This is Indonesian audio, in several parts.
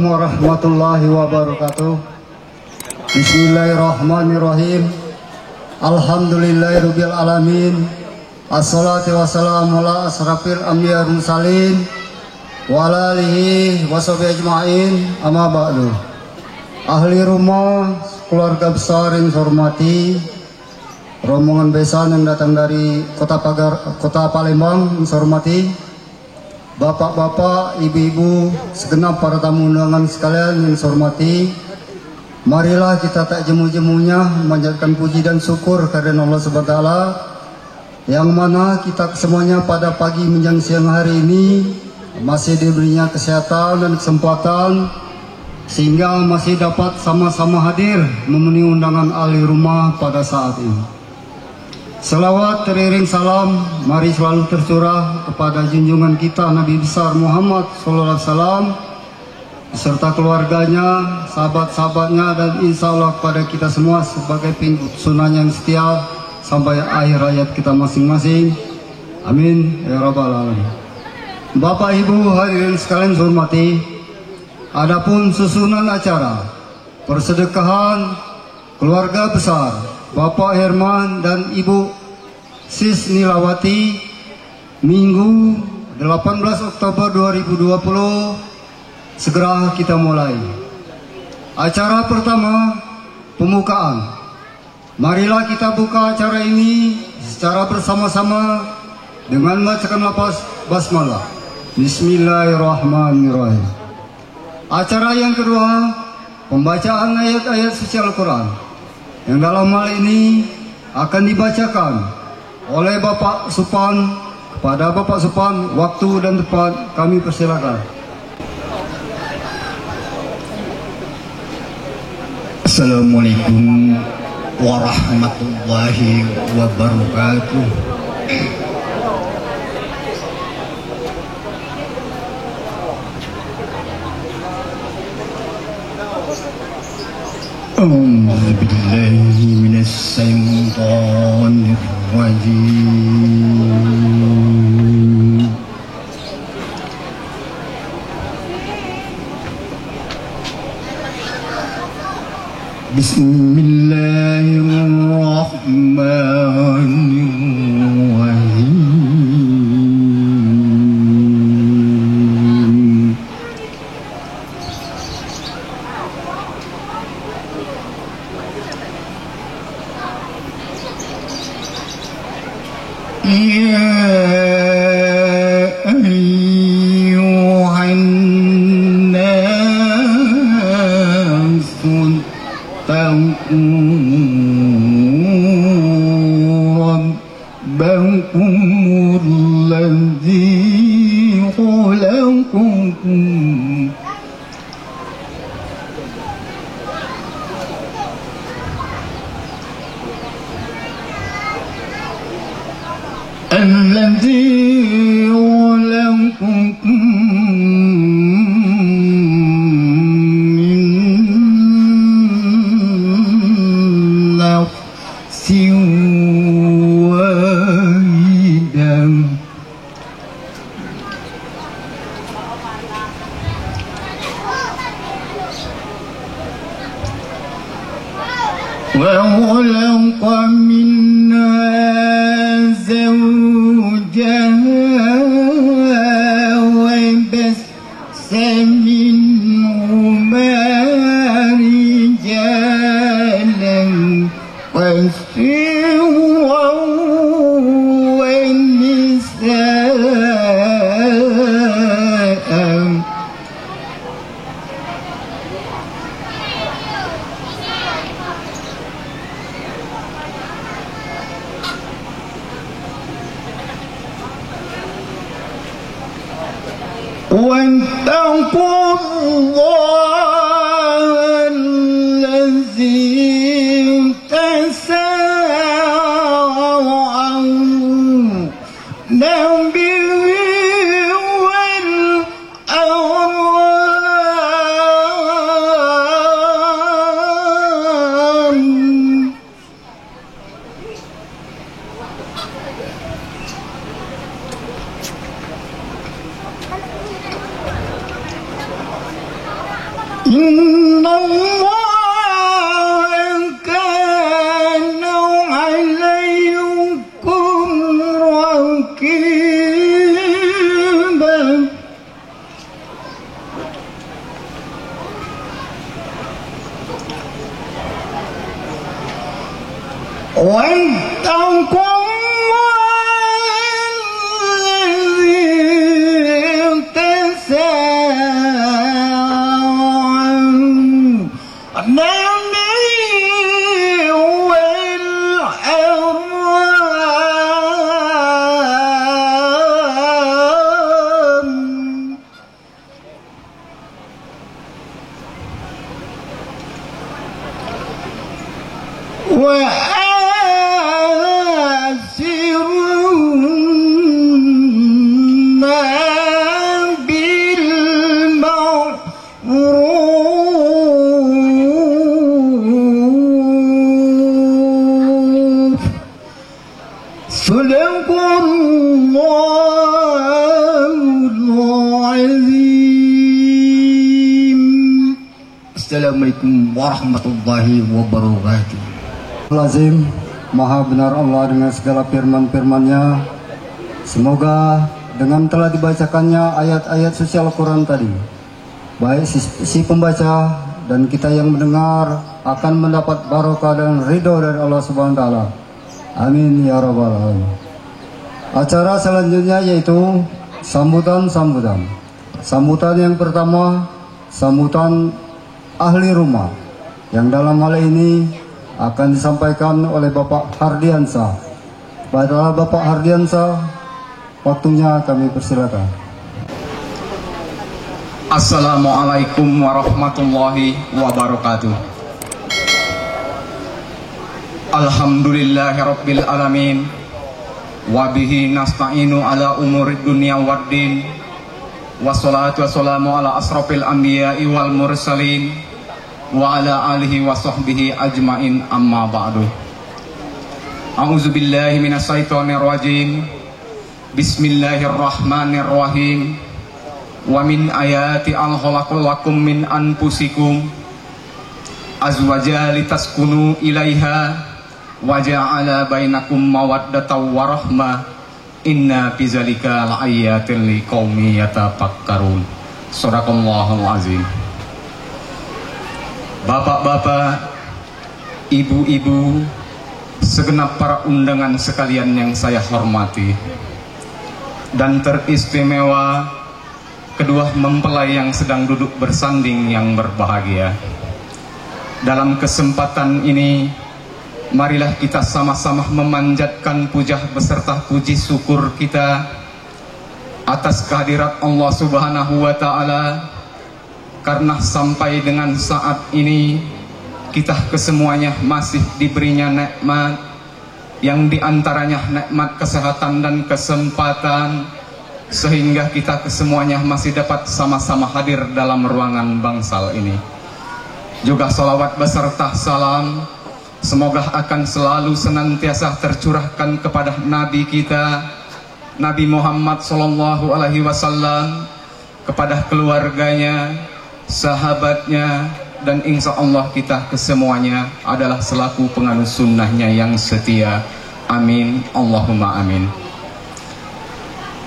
warahmatullahi wabarakatuh. Bismillahirrahmanirrahim. Alhamdulillahirabbil alamin. Assalatu wassalamu ala asrafil anbiya wal mursalin wa ala alihi washabihi ajmain. Amma ba'du. Ahli rumah, keluarga besar yang saya hormati, rombongan besan yang datang dari Kota Palembang yang saya hormati, bapak-bapak, ibu-ibu, segenap para tamu undangan sekalian yang saya hormati, marilah kita tak jemu-jemunya memanjatkan puji dan syukur kepada Allah SWT, yang mana kita semuanya pada pagi menjelang siang hari ini masih diberinya kesehatan dan kesempatan sehingga masih dapat sama-sama hadir memenuhi undangan ahli rumah pada saat ini. Selawat teriring salam mari selalu tercurah kepada junjungan kita Nabi besar Muhammad SAW beserta keluarganya, sahabat-sahabatnya, dan insya Allah kepada kita semua sebagai pengikut sunnahnya yang setia sampai akhir hayat kita masing-masing. Amin ya rabbal alamin. Bapak Ibu hadirin sekalian saya hormati, adapun susunan acara persedekahan keluarga besar Bapak Herman dan Ibu Sis Nilawati Minggu 18 Oktober 2020 segera kita mulai. Acara pertama pembukaan. Marilah kita buka acara ini secara bersama-sama dengan membacakan lafaz basmalah. Bismillahirrahmanirrahim. Acara yang kedua pembacaan ayat-ayat suci Al-Quran yang dalam hal ini akan dibacakan oleh Bapak Supan. Kepada Bapak Supan, waktu dan tempat kami persilakan. Assalamualaikum warahmatullahi wabarakatuh. أعوذ بالله من الشيطان الرجيم. بسم الله الرحمن الرحيم. يا أيها الناس اتقوا ربكم الذي خلقكم من نفس واحدة وخلق منها زوجها وبث منهما رجالا كثيرا ونساء واتقوا الله الذي تساءلون به والأرحام إن الله كان عليكم رقيبا واتقوا Assalamualaikum warahmatullahi wabarakatuh. Lazim, Maha benar Allah dengan segala firman-firman-Nya. Semoga dengan telah dibacakannya ayat-ayat suci Al-Quran tadi, baik si pembaca dan kita yang mendengar akan mendapat barokah dan ridho dari Allah Subhanahu wa Ta'ala. Amin ya Rabbal Alamin. Acara selanjutnya yaitu sambutan. Sambutan yang pertama, sambutan ahli rumah, yang dalam hal ini akan disampaikan oleh Bapak Hardiansyah. Pada Bapak Hardiansyah, waktunya kami persilakan. Assalamualaikum warahmatullahi wabarakatuh. Alhamdulillahirabbil alamin. Wabihi nasta'inu ala umurid dunya waddin. Wassalatu wassalamu ala asrafil anbiya'i wal mursalin wa ala alihi wa sahbihi ajmain, amma ba'du. A'udzu billahi minasyaitonir rajim. Bismillahirrahmanirrahim. Wa min ayati an khalaqal lakum min anfusikum azwaja litaskunu ilaiha wa ja'ala bainakum mawaddatan wa rahmah. Inna bizalika laayatin liqaumi yatafakkarun. Shadaqallahul azim. Bapak-bapak, ibu-ibu, segenap para undangan sekalian yang saya hormati, dan teristimewa kedua mempelai yang sedang duduk bersanding yang berbahagia. Dalam kesempatan ini, marilah kita sama-sama memanjatkan puja beserta puji syukur kita atas kehadirat Allah Subhanahu wa Ta'ala, karena sampai dengan saat ini kita kesemuanya masih diberinya nikmat, yang diantaranya nikmat kesehatan dan kesempatan, sehingga kita kesemuanya masih dapat sama-sama hadir dalam ruangan bangsal ini. Juga salawat beserta salam semoga akan selalu senantiasa tercurahkan kepada Nabi kita, Nabi Muhammad Sallallahu Alaihi Wasallam, kepada keluarganya, sahabatnya, dan insya Allah kita kesemuanya adalah selaku penganut sunnahnya yang setia. Amin, Allahumma amin.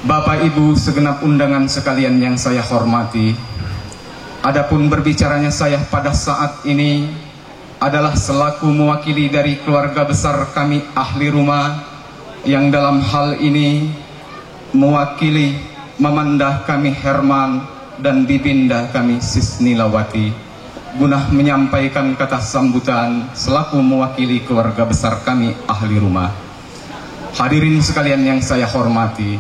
Bapak Ibu segenap undangan sekalian yang saya hormati, adapun berbicaranya saya pada saat ini adalah selaku mewakili dari keluarga besar kami ahli rumah, yang dalam hal ini mewakili Mamandah kami Herman dan Bibinda kami Sisnilawati, guna menyampaikan kata sambutan selaku mewakili keluarga besar kami ahli rumah. Hadirin sekalian yang saya hormati,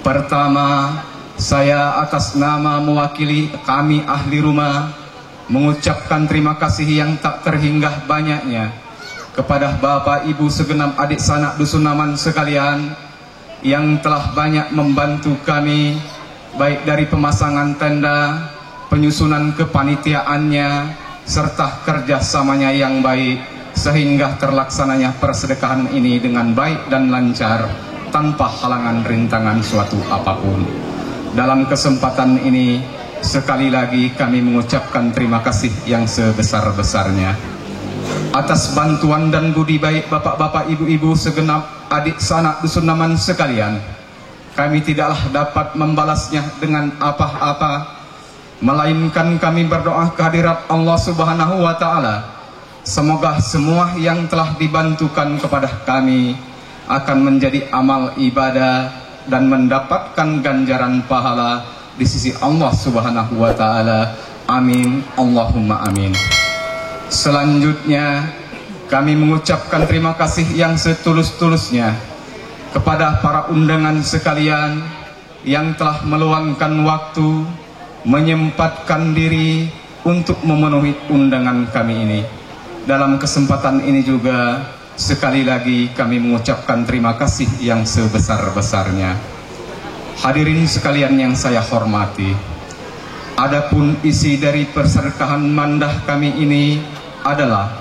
pertama, saya atas nama mewakili kami ahli rumah mengucapkan terima kasih yang tak terhingga banyaknya kepada Bapak Ibu segenap adik sanak dusun Naman sekalian yang telah banyak membantu kami, baik dari pemasangan tenda, penyusunan kepanitiaannya, serta kerjasamanya yang baik, sehingga terlaksananya persedekahan ini dengan baik dan lancar tanpa halangan rintangan suatu apapun. Dalam kesempatan ini sekali lagi kami mengucapkan terima kasih yang sebesar-besarnya atas bantuan dan budi baik bapak-bapak, ibu-ibu, segenap adik sanak dusun Naman sekalian. Kami tidaklah dapat membalasnya dengan apa-apa, melainkan kami berdoa kehadirat Allah Subhanahu wa Ta'ala. Semoga semua yang telah dibantukan kepada kami akan menjadi amal ibadah dan mendapatkan ganjaran pahala di sisi Allah Subhanahu wa Ta'ala. Amin, Allahumma amin. Selanjutnya kami mengucapkan terima kasih yang setulus-tulusnya kepada para undangan sekalian yang telah meluangkan waktu, menyempatkan diri untuk memenuhi undangan kami ini. Dalam kesempatan ini juga sekali lagi kami mengucapkan terima kasih yang sebesar-besarnya. Hadirin sekalian yang saya hormati, adapun isi dari persedekahan mandah kami ini adalah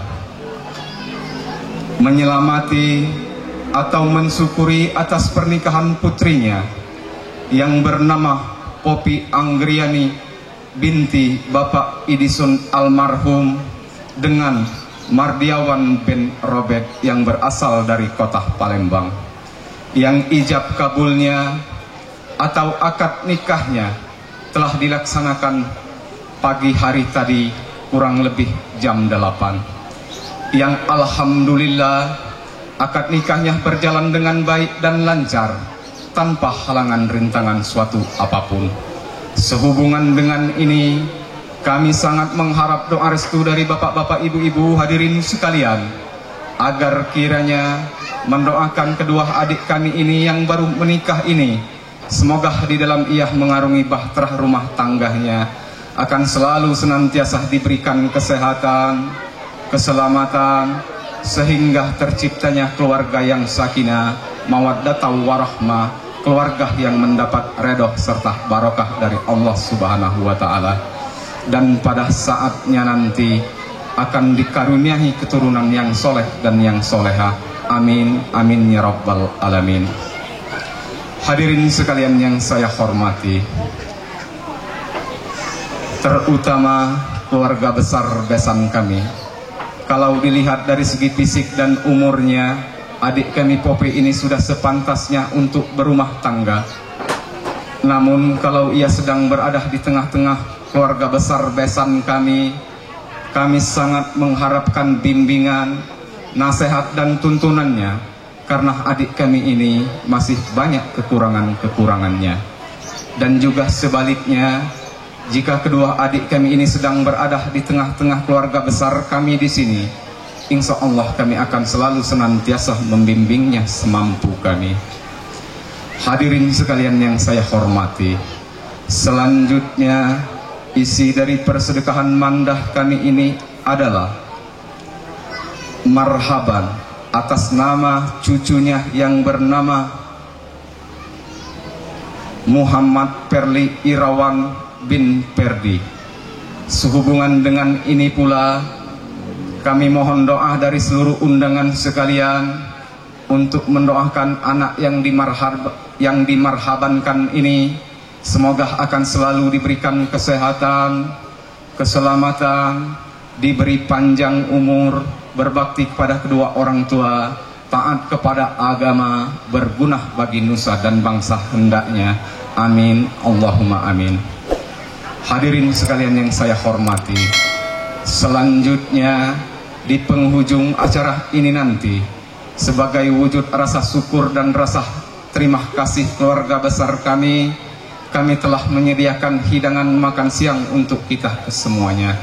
menyelamati atau mensyukuri atas pernikahan putrinya yang bernama Popi Anggriani binti Bapak Idison almarhum dengan Mardiawan bin Robert yang berasal dari kota Palembang, yang ijab kabulnya atau akad nikahnya telah dilaksanakan pagi hari tadi kurang lebih jam 8, yang alhamdulillah akad nikahnya berjalan dengan baik dan lancar tanpa halangan rintangan suatu apapun. Sehubungan dengan ini, kami sangat mengharap doa restu dari bapak-bapak, ibu-ibu, hadirin sekalian, agar kiranya mendoakan kedua adik kami ini yang baru menikah ini, semoga di dalam ia mengarungi bahtera rumah tangganya akan selalu senantiasa diberikan kesehatan, keselamatan, sehingga terciptanya keluarga yang sakinah, mawaddah warahmah, keluarga yang mendapat redha serta barokah dari Allah Subhanahu wa Ta'ala. Dan pada saatnya nanti akan dikaruniai keturunan yang soleh dan yang soleha. Amin, amin ya rabbal alamin. Hadirin sekalian yang saya hormati, terutama keluarga besar besan kami. Kalau dilihat dari segi fisik dan umurnya, adik kami Popi ini sudah sepantasnya untuk berumah tangga. Namun kalau ia sedang berada di tengah-tengah keluarga besar besan kami sangat mengharapkan bimbingan, nasihat dan tuntunannya, karena adik kami ini masih banyak kekurangan-kekurangannya. Dan juga sebaliknya, jika kedua adik kami ini sedang berada di tengah-tengah keluarga besar kami di sini, insya Allah kami akan selalu senantiasa membimbingnya semampu kami. Hadirin sekalian yang saya hormati, selanjutnya isi dari persedekahan mandah kami ini adalah marhaban atas nama cucunya yang bernama Muhammad Perli Irawan bin Perdi. Sehubungan dengan ini pula kami mohon doa dari seluruh undangan sekalian untuk mendoakan anak yang dimarhabankan ini, semoga akan selalu diberikan kesehatan, keselamatan, diberi panjang umur, berbakti kepada kedua orang tua, taat kepada agama, berguna bagi nusa dan bangsa hendaknya. Amin, Allahumma amin. Hadirin sekalian yang saya hormati, selanjutnya di penghujung acara ini nanti, sebagai wujud rasa syukur dan rasa terima kasih keluarga besar kami telah menyediakan hidangan makan siang untuk kita semuanya.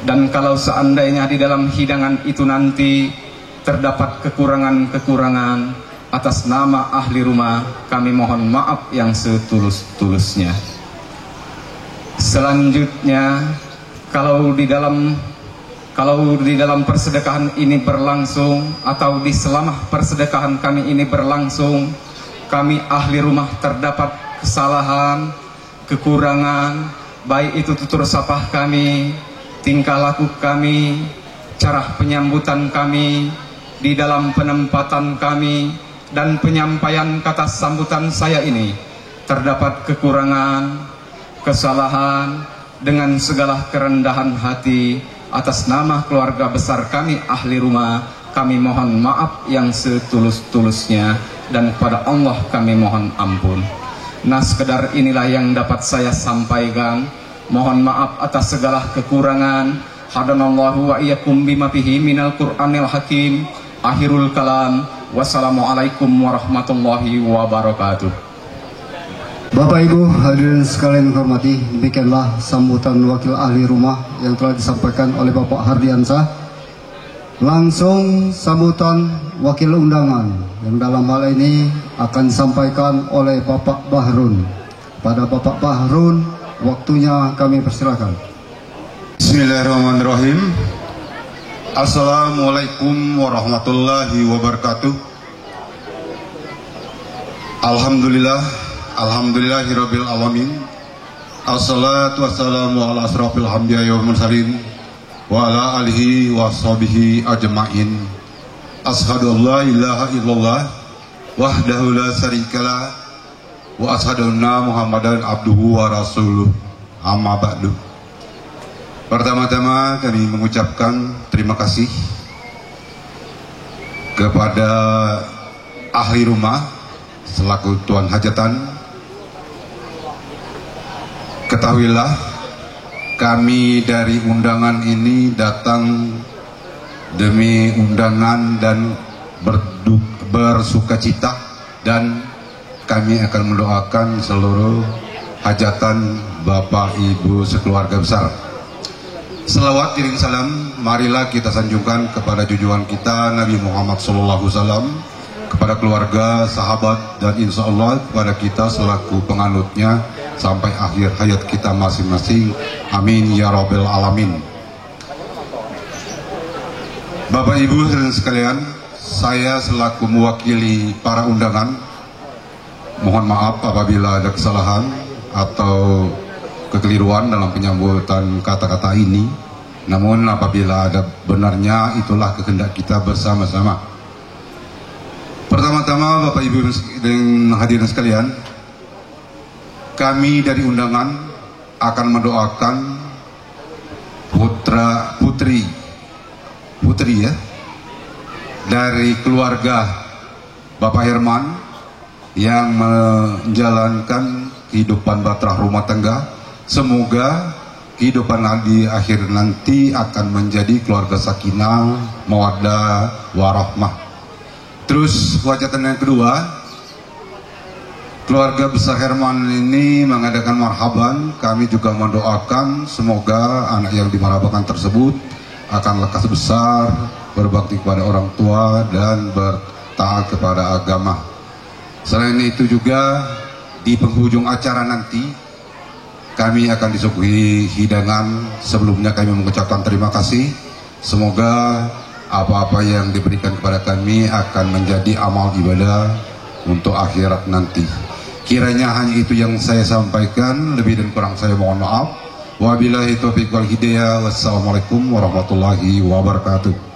Dan kalau seandainya di dalam hidangan itu nanti terdapat kekurangan-kekurangan, atas nama ahli rumah kami mohon maaf yang setulus-tulusnya. Selanjutnya, kalau di dalam persedekahan ini berlangsung, atau di selama persedekahan kami ini berlangsung, kami ahli rumah terdapat kesalahan, kekurangan, baik itu tutur sapah kami, tingkah laku kami, cara penyambutan kami, di dalam penempatan kami, dan penyampaian kata sambutan saya ini terdapat kekurangan, kesalahan, dengan segala kerendahan hati, atas nama keluarga besar kami ahli rumah, kami mohon maaf yang setulus-tulusnya, dan kepada Allah kami mohon ampun. Nah, sekedar inilah yang dapat saya sampaikan. Mohon maaf atas segala kekurangan. Hadanallahu wa iyyakum bima fihi minal Qur'anil Hakim. Akhirul kalam. Wassalamualaikum warahmatullahi wabarakatuh. Bapak Ibu hadirin sekalian hormati, demikianlah sambutan wakil ahli rumah yang telah disampaikan oleh Bapak Hardiansah. Langsung sambutan wakil undangan yang dalam hal ini akan disampaikan oleh Bapak Bahrun. Pada Bapak Bahrun, waktunya kami persilakan. Bismillahirrahmanirrahim. Assalamualaikum warahmatullahi wabarakatuh. Alhamdulillahirabbil alamin. Assalatu wassalamu ala asrofil hamdiya wal mursalin wa ala alihi wa sahbihi ajma'in. Ashhadu an la ilaha illallah wahdahu la syarikalah wa ashhadu anna Muhammadan abduhu wa rasuluh. Amma ba'du. Pertama-tama kami mengucapkan terima kasih kepada ahli rumah selaku tuan hajatan. Ketahuilah, kami dari undangan ini datang demi undangan dan bersukacita, dan kami akan mendoakan seluruh hajatan Bapak Ibu sekeluarga besar. Selawat iring salam, marilah kita sanjungkan kepada junjungan kita Nabi Muhammad SAW, kepada keluarga, sahabat, dan insya Allah kepada kita selaku penganutnya sampai akhir hayat kita masing-masing. Amin ya rabbal alamin. Bapak Ibu dan sekalian, saya selaku mewakili para undangan mohon maaf apabila ada kesalahan atau kekeliruan dalam penyambutan kata-kata ini. Namun apabila ada benarnya, itulah kehendak kita bersama-sama. Pertama-tama Bapak Ibu dan hadirin sekalian, kami dari undangan akan mendoakan putri ya dari keluarga Bapak Herman yang menjalankan kehidupan batrah rumah tangga. Semoga kehidupan di akhir nanti akan menjadi keluarga sakinah, mawaddah, warahmah. Terus wajatan yang kedua, keluarga besar Herman ini mengadakan marhaban. Kami juga mendoakan semoga anak yang dimarhabakan tersebut akan lekas besar, berbakti kepada orang tua dan bertaat kepada agama. Selain itu juga di penghujung acara nanti kami akan disuguhi hidangan. Sebelumnya kami mengucapkan terima kasih. Semoga apa-apa yang diberikan kepada kami akan menjadi amal ibadah untuk akhirat nanti. Kiranya hanya itu yang saya sampaikan, lebih dan kurang saya mohon maaf. Wabillahi taufiq wal hidayah. Wassalamualaikum warahmatullahi wabarakatuh.